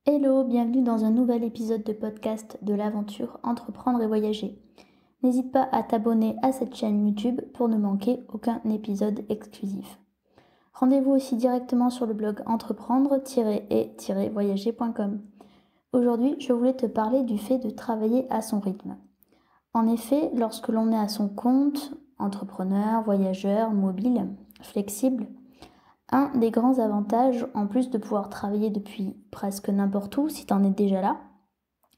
Hello, bienvenue dans un nouvel épisode de podcast de l'aventure Entreprendre et Voyager. N'hésite pas à t'abonner à cette chaîne YouTube pour ne manquer aucun épisode exclusif. Rendez-vous aussi directement sur le blog entreprendre-et-voyager.com. Aujourd'hui, je voulais te parler du fait de travailler à son rythme. En effet, lorsque l'on est à son compte, entrepreneur, voyageur, mobile, flexible, un des grands avantages, en plus de pouvoir travailler depuis presque n'importe où, si tu en es déjà là,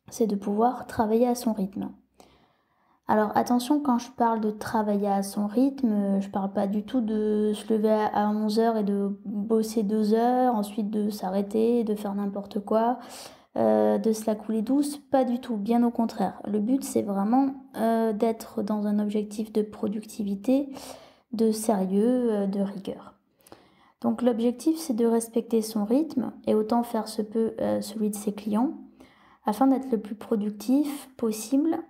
c'est de pouvoir travailler à son rythme. Alors attention, quand je parle de travailler à son rythme, je parle pas du tout de se lever à 11 heures et de bosser 2 heures, ensuite de s'arrêter, de faire n'importe quoi, de se la couler douce, pas du tout, bien au contraire. Le but, c'est vraiment d'être dans un objectif de productivité, de sérieux, de rigueur. Donc l'objectif, c'est de respecter son rythme et autant faire se peut celui de ses clients afin d'être le plus productif possible,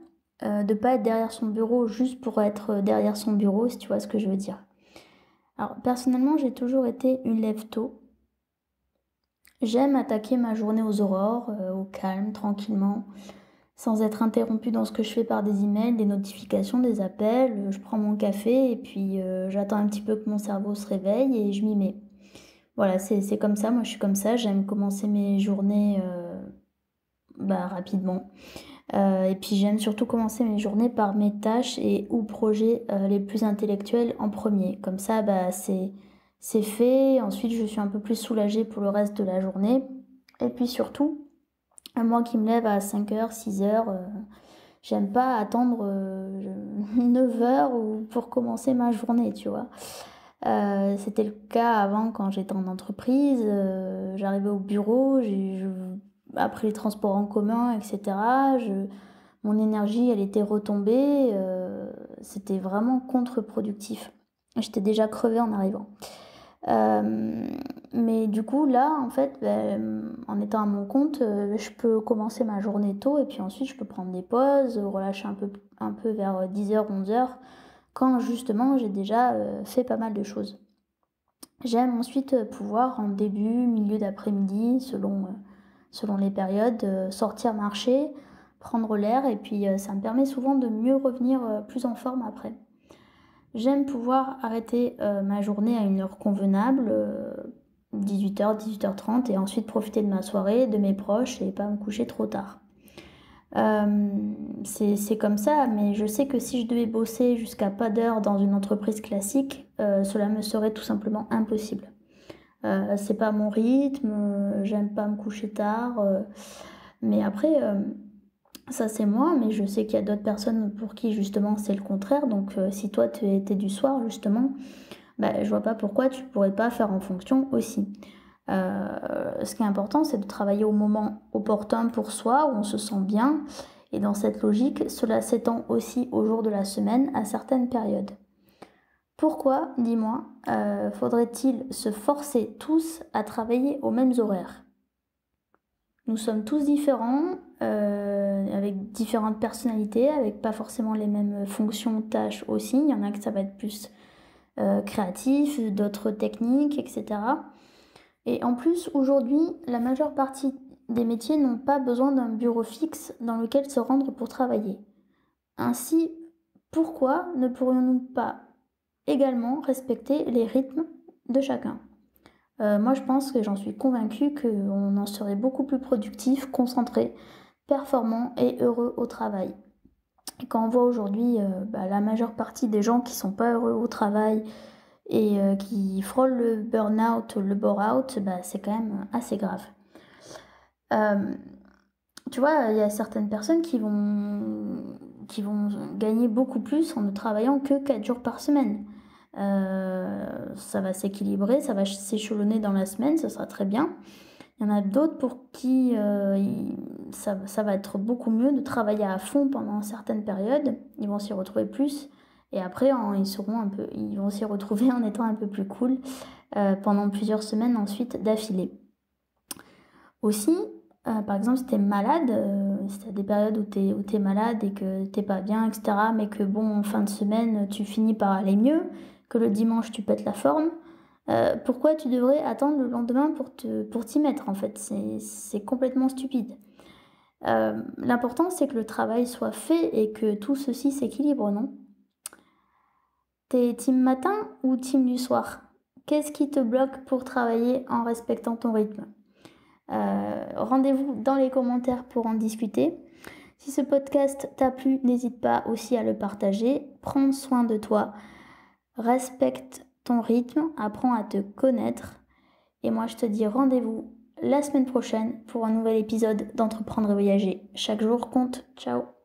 de ne pas être derrière son bureau juste pour être derrière son bureau, si tu vois ce que je veux dire. Alors personnellement, j'ai toujours été une lève-tôt. J'aime attaquer ma journée aux aurores, au calme, tranquillement, sans être interrompue dans ce que je fais par des emails, des notifications, des appels. Je prends mon café et puis j'attends un petit peu que mon cerveau se réveille et je m'y mets. Voilà, c'est comme ça, moi je suis comme ça, j'aime commencer mes journées rapidement. Et puis j'aime surtout commencer mes journées par mes tâches et ou projets les plus intellectuels en premier. Comme ça, c'est fait, ensuite je suis un peu plus soulagée pour le reste de la journée. Et puis surtout, moi qui me lève à 5h, 6h, j'aime pas attendre 9h pour commencer ma journée, tu vois. C'était le cas avant quand j'étais en entreprise, j'arrivais au bureau, après les transports en commun, etc. Mon énergie, elle était retombée, c'était vraiment contre-productif. J'étais déjà crevée en arrivant. Mais du coup, là, en fait, en étant à mon compte, je peux commencer ma journée tôt et puis ensuite je peux prendre des pauses, relâcher un peu vers 10h, 11h, quand justement j'ai déjà fait pas mal de choses. J'aime ensuite pouvoir en début, milieu d'après-midi, selon les périodes, sortir marcher, prendre l'air et puis ça me permet souvent de mieux revenir plus en forme après. J'aime pouvoir arrêter ma journée à une heure convenable, 18h, 18h30 et ensuite profiter de ma soirée, de mes proches et pas me coucher trop tard. C'est comme ça, mais je sais que si je devais bosser jusqu'à pas d'heure dans une entreprise classique, cela me serait tout simplement impossible. C'est pas mon rythme, j'aime pas me coucher tard, mais après, ça c'est moi, mais je sais qu'il y a d'autres personnes pour qui justement c'est le contraire, donc si toi t'es du soir justement, je vois pas pourquoi tu pourrais pas faire en fonction aussi. Ce qui est important, c'est de travailler au moment opportun pour soi, où on se sent bien. Et dans cette logique, cela s'étend aussi aux jours de la semaine, à certaines périodes. Pourquoi, dis-moi, faudrait-il se forcer tous à travailler aux mêmes horaires? Nous sommes tous différents, avec différentes personnalités, avec pas forcément les mêmes fonctions, tâches aussi. Il y en a que ça va être plus créatif, d'autres techniques, etc. Et en plus, aujourd'hui, la majeure partie des métiers n'ont pas besoin d'un bureau fixe dans lequel se rendre pour travailler. Ainsi, pourquoi ne pourrions-nous pas également respecter les rythmes de chacun? Moi, je pense que j'en suis convaincue qu'on en serait beaucoup plus productif, concentré, performant et heureux au travail. Et quand on voit aujourd'hui la majeure partie des gens qui sont pas heureux au travail et qui frôlent le burn-out, le bore-out, c'est quand même assez grave. Tu vois, il y a certaines personnes qui vont gagner beaucoup plus en ne travaillant que 4 jours par semaine. Ça va s'équilibrer, ça va s'échelonner dans la semaine, ça sera très bien. Il y en a d'autres pour qui ça va être beaucoup mieux de travailler à fond pendant certaines périodes. Ils vont s'y retrouver plus. Et après, ils vont s'y retrouver en étant un peu plus cool pendant plusieurs semaines ensuite d'affilée. Aussi, par exemple, si t'es malade, si t'as des périodes où t'es malade et que t'es pas bien, etc., mais que bon, en fin de semaine, tu finis par aller mieux, que le dimanche, tu pètes la forme, Pourquoi tu devrais attendre le lendemain pour t'y mettre en fait? C'est complètement stupide. L'important c'est que le travail soit fait et que tout ceci s'équilibre, non? T'es team matin ou team du soir? Qu'est-ce qui te bloque pour travailler en respectant ton rythme? Rendez-vous dans les commentaires pour en discuter. Si ce podcast t'a plu, n'hésite pas aussi à le partager. Prends soin de toi, respecte ton rythme, apprends à te connaître. Et moi, je te dis rendez-vous la semaine prochaine pour un nouvel épisode d'Entreprendre et Voyager. Chaque jour compte. Ciao!